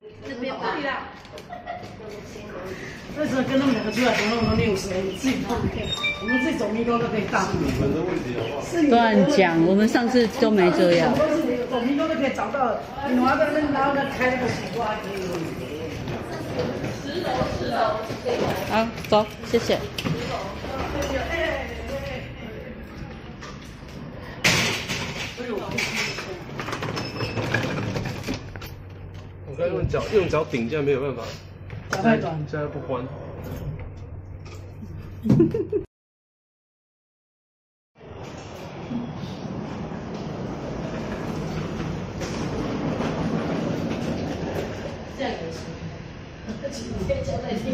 这边吧。为什么跟他们两个出来，总共都60人，你自己看，我们自己走迷宫都可以到。是你们的问题好不好？乱讲，我们上次都没这样。都是你走迷宫都可以找到，你拿在那然后再开那个西瓜可以。10楼。好，走，谢谢。我刚用脚顶，现在没有办法。脚太短，现在不关。这样也行。直接脚在地。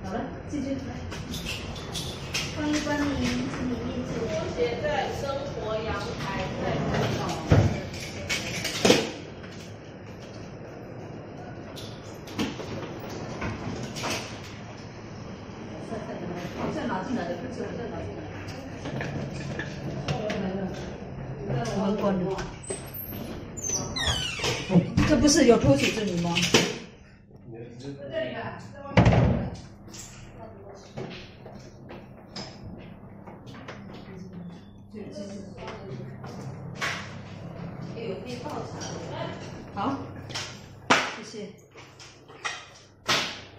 好了，继续来。欢迎光临，请你面前。拖鞋在生活阳台在洗澡。再拿进来的，不久再拿进来。门关了。这不是有拖鞋这里吗？在这里啊，在外面。有可以泡茶。好，谢谢。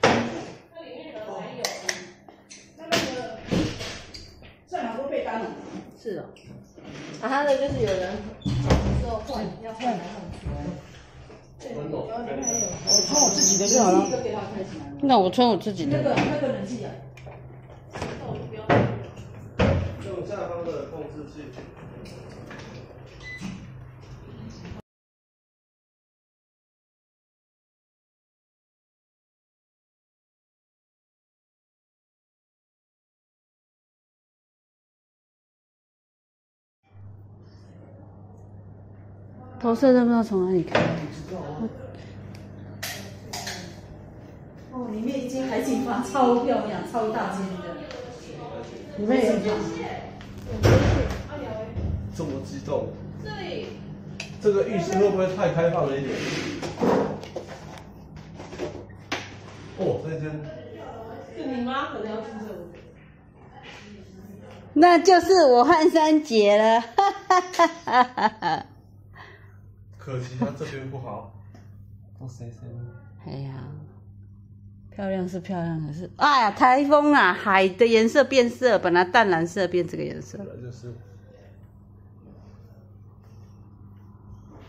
这里面的还有，那个剩好多被单了。是哦。啊，他的就是有人说换要换来换去。我穿我自己的就好了。那我穿我自己的。那个冷气啊。用下方的控制器。投射灯不知道从哪里开。哦，里面一间海景房超漂亮，超大间的。里面有这么激动？这里这个浴室会不会太开放了一点？哦，这间。是你妈可能要住这里。那就是我和珊姐了，哈哈哈哈哈哈。可惜它这边不好，都谁？哎呀，漂亮是漂亮，可是哎呀，台风啊，海的颜色变色，本来淡蓝色变这个颜色。本来就是。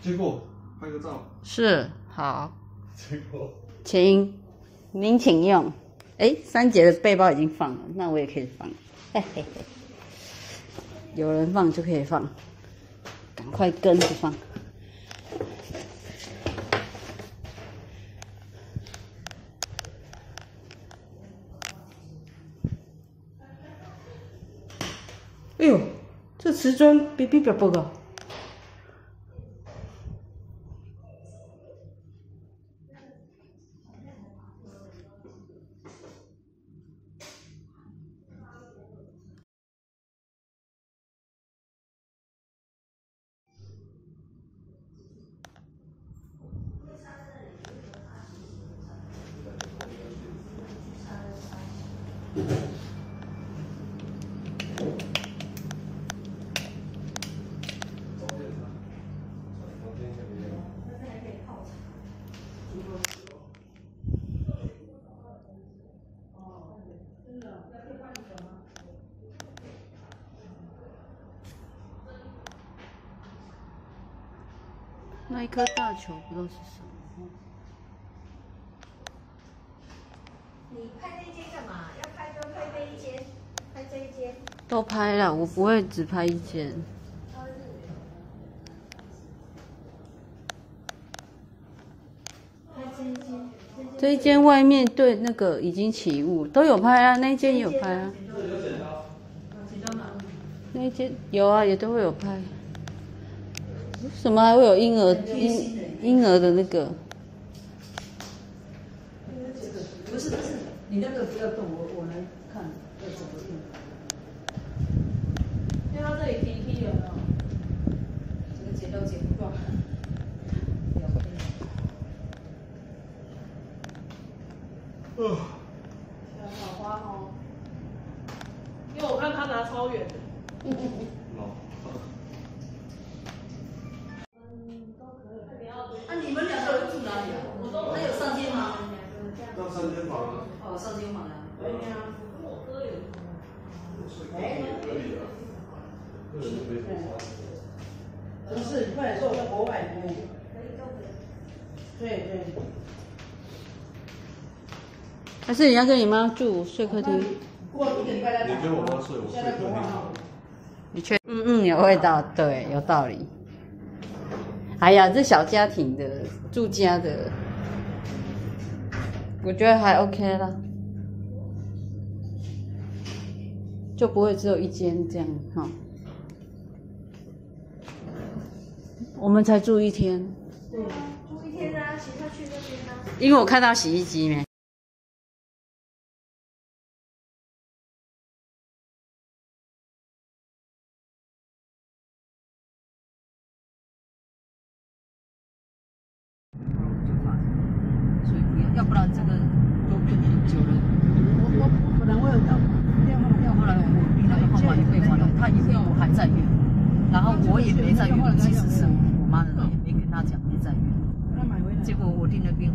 结果拍个照。是，好。结果。请，您请用。哎，珊姐的背包已经放了，那我也可以放。嘿嘿嘿，有人放就可以放，赶快跟着放。哎呦，这瓷砖哔哔啵啵的。那一颗大球不知道是什么。你拍那一间干嘛？要拍就拍那一间，拍这一间。都拍了，我不会只拍一间。拍这一间。这一间外面对那个已经起雾，都有拍啊，那一间也有拍啊。那一间有啊，也都会有拍。什么还会有婴儿的那个？不是，你那个不要动，我来看要怎么用。因为它这里 PP 有没有？这个剪剪都剪不断。好花哦，因为我看他拿超远的。那你们两个人住哪里啊？他有上间吗？到3间房啊。哦，上间房啊。对呀，跟我哥有。可以啊。个人没什么差。不是，你快点说我在国外服务。对对。还是你要跟你妈住睡客厅？过1个礼拜再打。你跟我妈睡，我睡客厅。你确有味道，对，有道理。哎呀，这小家庭的住家的，我觉得还 OK 啦，就不会只有一间这样哈。我们才住1天，对，住1天啊，其他去那边啊。因为我看到洗衣机没。所以不要，要不然这个都变很久了。我本来我有电话要后来我那个号码也被换了，他以为我还在约，然后我也没在约，其实是我妈的人也没跟他讲没在约。结果我订那边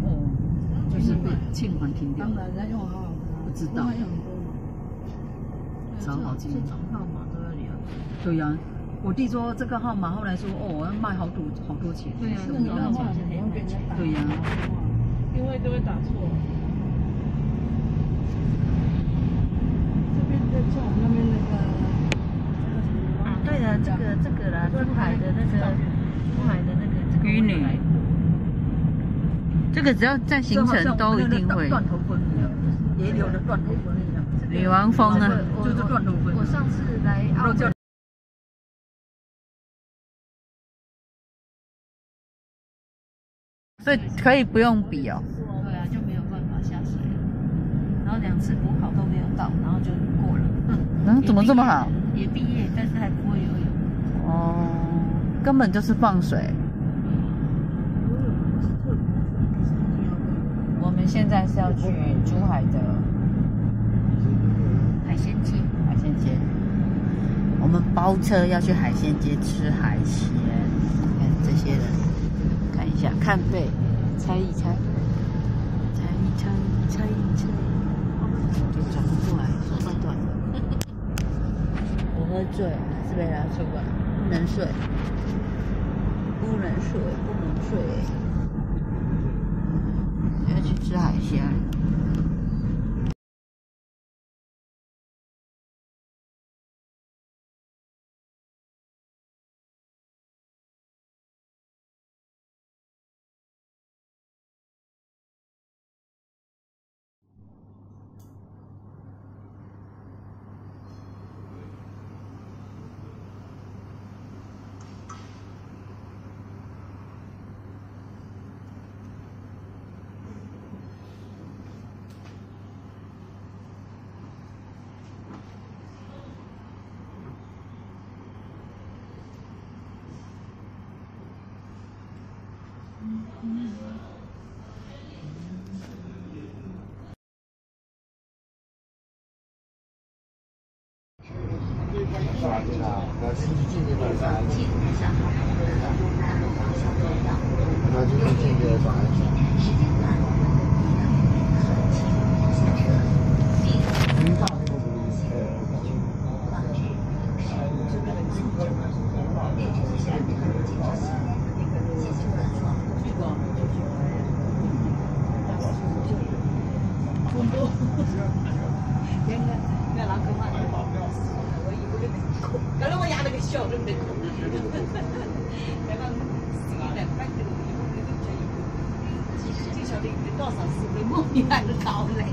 就是被欠款停掉。当然，人家用号不知道。找好几张号码都要聊。对呀、我弟说这个号码，后来说要卖好多钱。对呀、是你的话，你要给人家打。对呀、因为都会打错。这边在叫我们那边那个。啊，对了，这个啦，珠海的那个渔女，这个只要在行程都一定会。断头婚也有的断头婚一样。女王风呢？就是断头婚。我上次来澳洲。所以可以不用比哦。对啊，就没有办法下水了。然后2次补考都没有到，然后就过了。然后怎么这么好？也毕业，但是还不会游泳。哦，根本就是放水。我们现在是要去珠海的海鲜街。海鲜街，我们包车要去海鲜街吃海鲜。看这些人，看一下，看背，猜一猜，就转不过来，手断断的。我喝醉了，是被他出来，不能睡，不能睡，不能睡。要去吃海鲜。Kalau mo yana cái show đừng đừng. Cái bằng đẹp cách được. Chỉ cho định đến đó sản xuất với mông như này nó cao lên.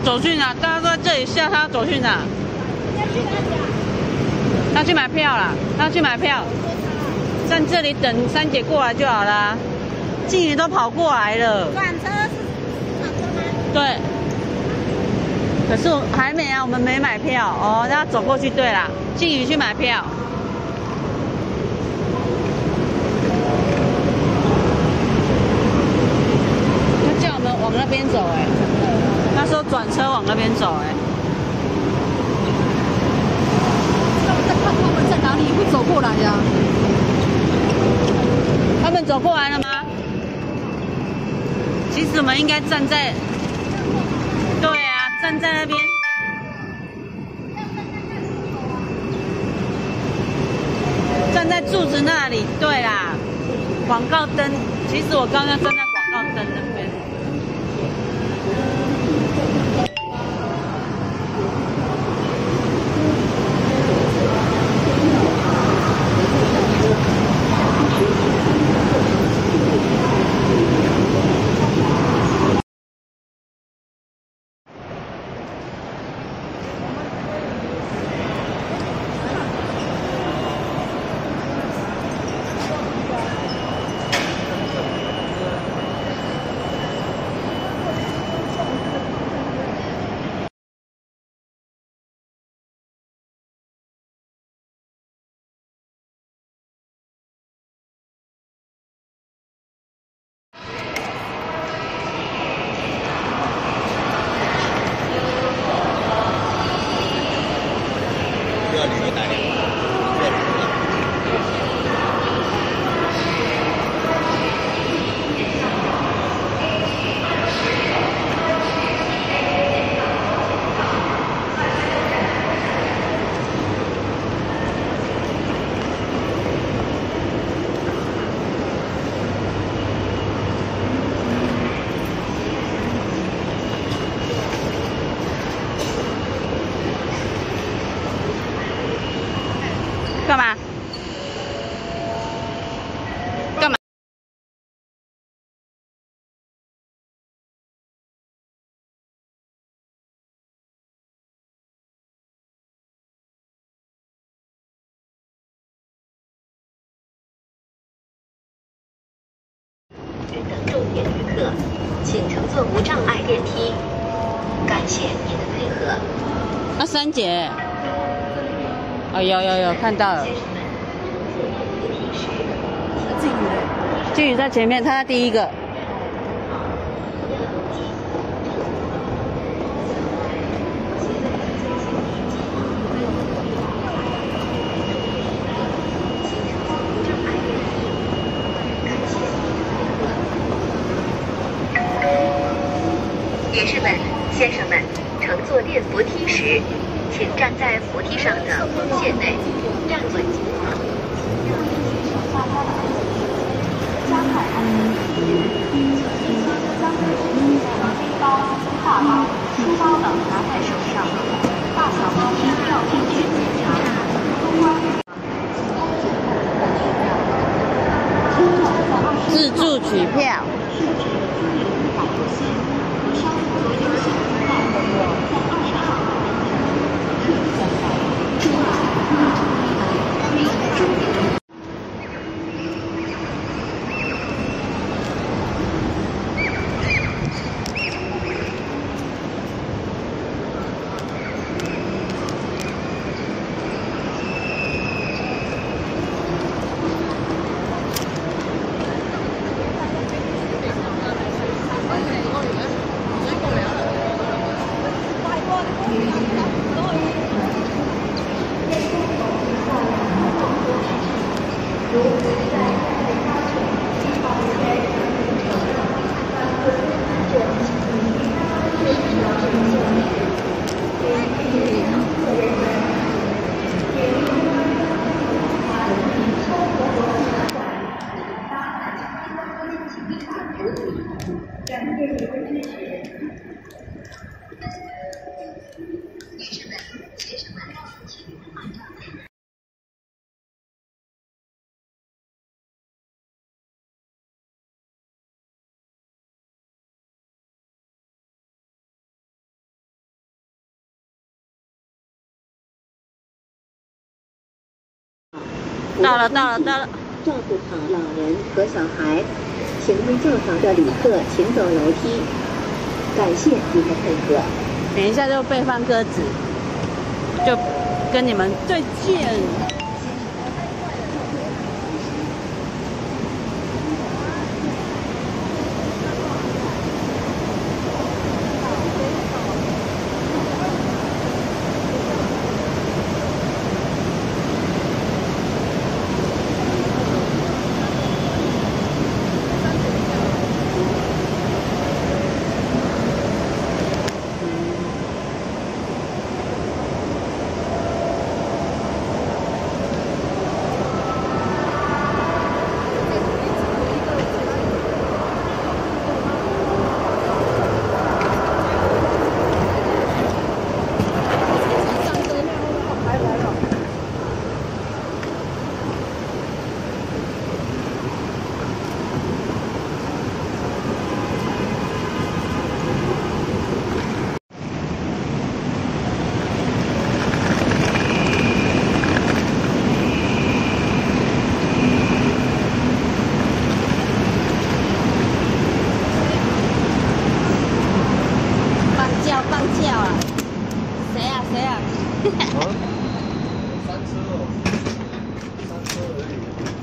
走去哪？大家都在这里笑，他要走去哪？他去买票啦，他去买票，在这里等三姐过来就好啦。静宇都跑过来了。转车是转车吗？对。可是我还没啊，我们没买票哦，那走过去对啦。静宇去买票。他叫我们往那边走哎，他说转车往那边走哎。在看他们在哪里会走过来呀？他们走过来了吗？其实我们应该站在，对啊，站在那边。站在柱子那里，对啦。广告灯，其实我刚刚站在广告灯那边。干嘛？干嘛？等重点旅客，请乘坐无障碍电梯。感谢您的配合。那三姐，哦，有看到了。静宇在前面，他在第一个。女士们、先生们，乘坐电扶梯时，请站在扶梯上的红线内，站稳即可。加快安全，将背包、大包、书包等拿在手上，大小包需要进去检查。自助取票。到了。照顾好老人和小孩。行李较长的旅客请走楼梯。感谢您的配合。等一下就备放鸽子，就跟你们再见。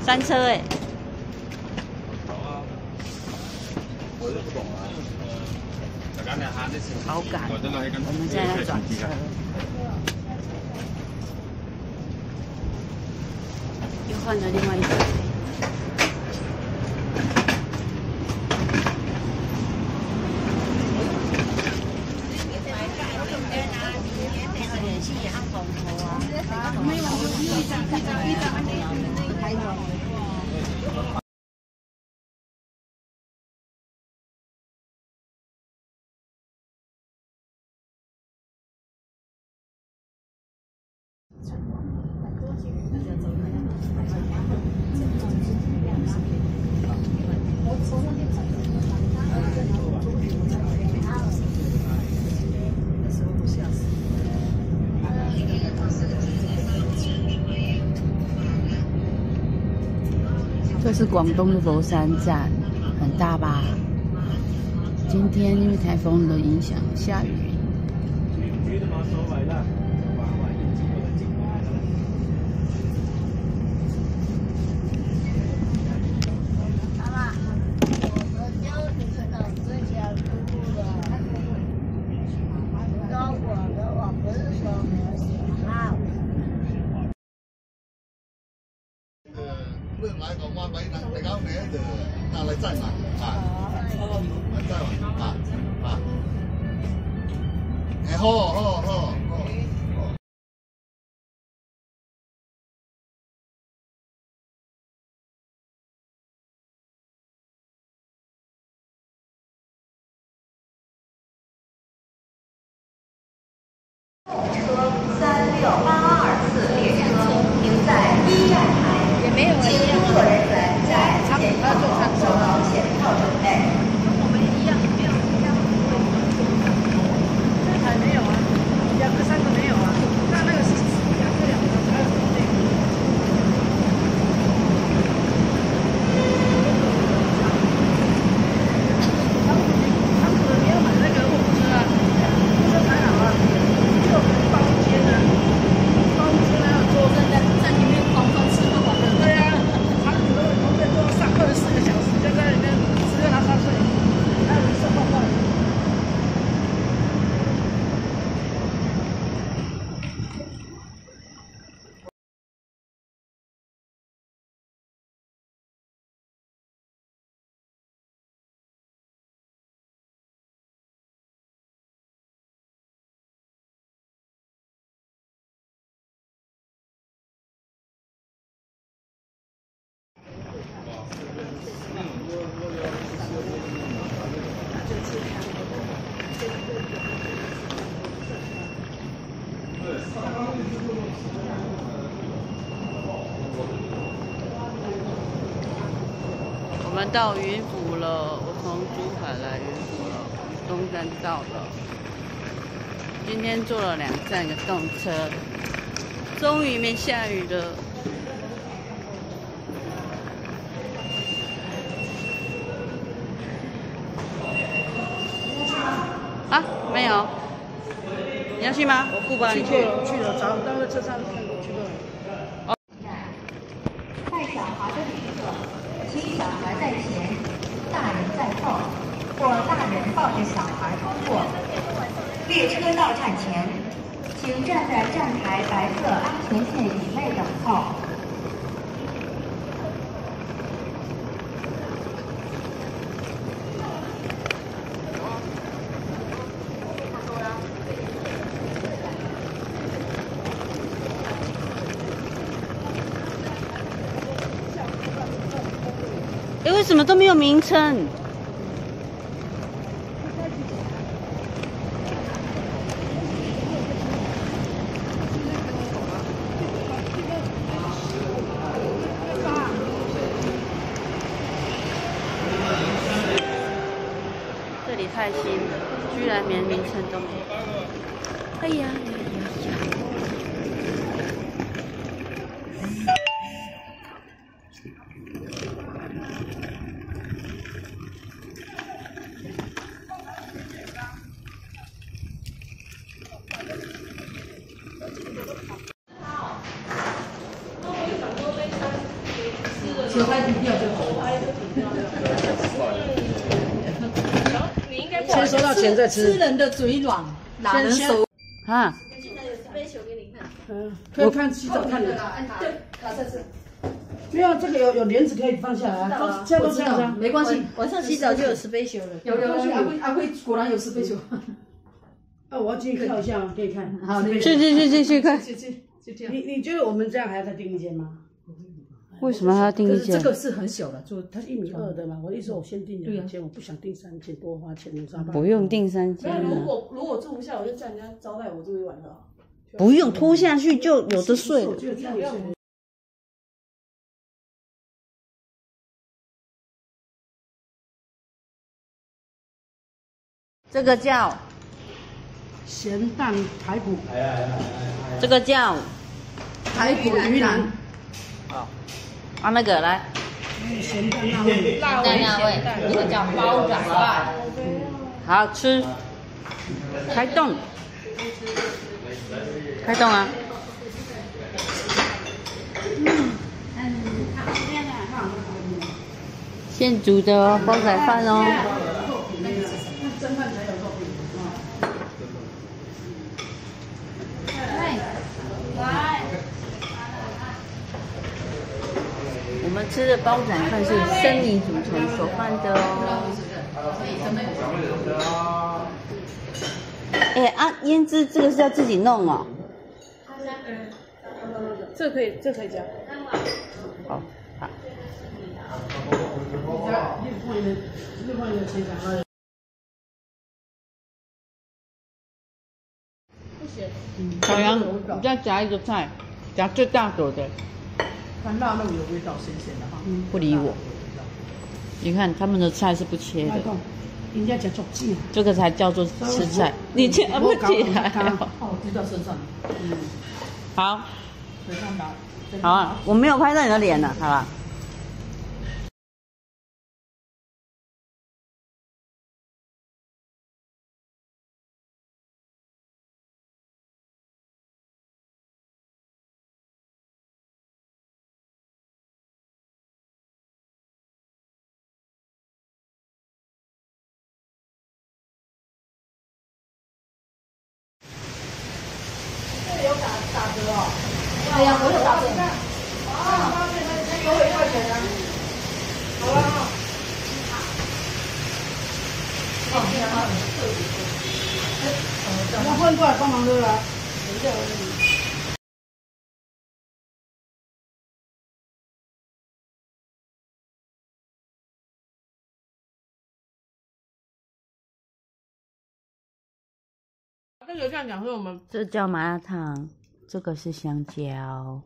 山车哎，我就不懂了。好赶，我们现在在转车，又换了另外一个。这是广东的佛山站，很大吧？今天因为台风的影响，下雨。本来講話俾大家名就但係真啊，真啊，好。车36824列车停在1站台。请工作人员在检票口收到检票准备。跟我们一样，没有一样。这台没有啊，2个3个没有啊，那个是2个2个还有什么那个？他可能没有买那个货车啊，货车还好啊，就包间啊，还有桌在里面狂欢吃喝玩乐。对啊，他们都上24个小时，就在里面吃喝拉撒睡，还有人送饭饭。我们到云府了，我从珠海来云府了，东山到了。今天坐了2站的动车，终于没下雨了。啊，没有。你要去吗？我不帮你去。去了，早到了车上看过去了。带小孩的旅客，请小孩在前，大人在后，或大人抱着小孩通过。列车到站前，请站在站台白色安全线以内等候。哎，为什么都没有名称？这里太新了，居然连名称都没有。哎呀！球拍停掉就好了。先收到钱再吃。吃人的嘴软，哪能收？啊！可以看洗澡看的。对，卡在这。没有，这个有帘子可以放下来，现在都这样子啊。没关系，晚上洗澡就有special 了。有阿辉果然有special。啊，我要进去跳一下吗？给你看。好，去看。你觉得我们这样还要再订一间吗？为什么还要订一间？这个是很小的，就它1.2米的嘛。我的意思，我先订2间，我不想订3间，多花钱，你知道吧？不用订3间了。如果住不下，我就叫人家招待我住一晚的。不用拖下去就有的睡了。这个叫咸蛋排骨，这个叫排骨鱼腩。啊，那个来，咸蛋辣味，辣味，这个叫包仔饭，好吃，开动，开动啊！现煮的哦，包仔饭哦。蒸饭才有肉饼我们吃的包仔饭是生米煮成熟饭的哦。哎啊，腌制这个是要自己弄哦。这可以加。好，好。另外一个切肠。小杨，你再夹一个菜，夹最大朵的。看腊肉有味道，咸咸的哈。不理我。你看他们的菜是不切的，人家讲足鸡，这个才叫做吃菜。你切不起来？哦，就到身上。好。好啊，我没有拍到你的脸了，好吧？有打折哦。对呀，我有打折。给我1块钱啊。好了哈。那换过来帮忙对吧？这个这样讲说我们这叫麻辣烫，这个是香蕉，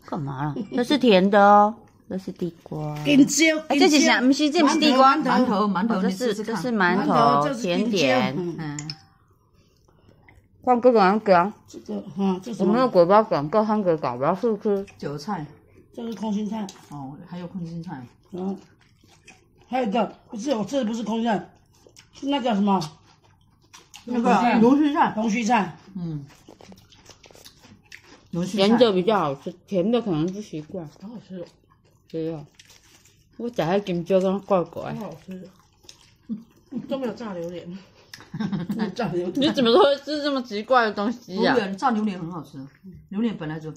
干嘛啦？这是甜的哦，这是地瓜。香蕉，这是啥？不是，这不是地瓜。馒头，这是馒头，甜点。嗯。放这个哪个？这个哈，这我没有果包梗，够汉格搞，我要试吃。韭菜，这是空心菜。哦，还有空心菜。还有一个不是，我这不是空心菜，是那个什么那个龙须菜，龙须菜，龙须菜咸的比较好吃，甜的可能不习惯。好好吃哦，对啊，我吃迄金蕉跟怪怪。好好吃，都没有炸榴莲，炸榴莲，你怎么都会吃这么奇怪的东西呀？炸榴莲很好吃，榴莲本来就。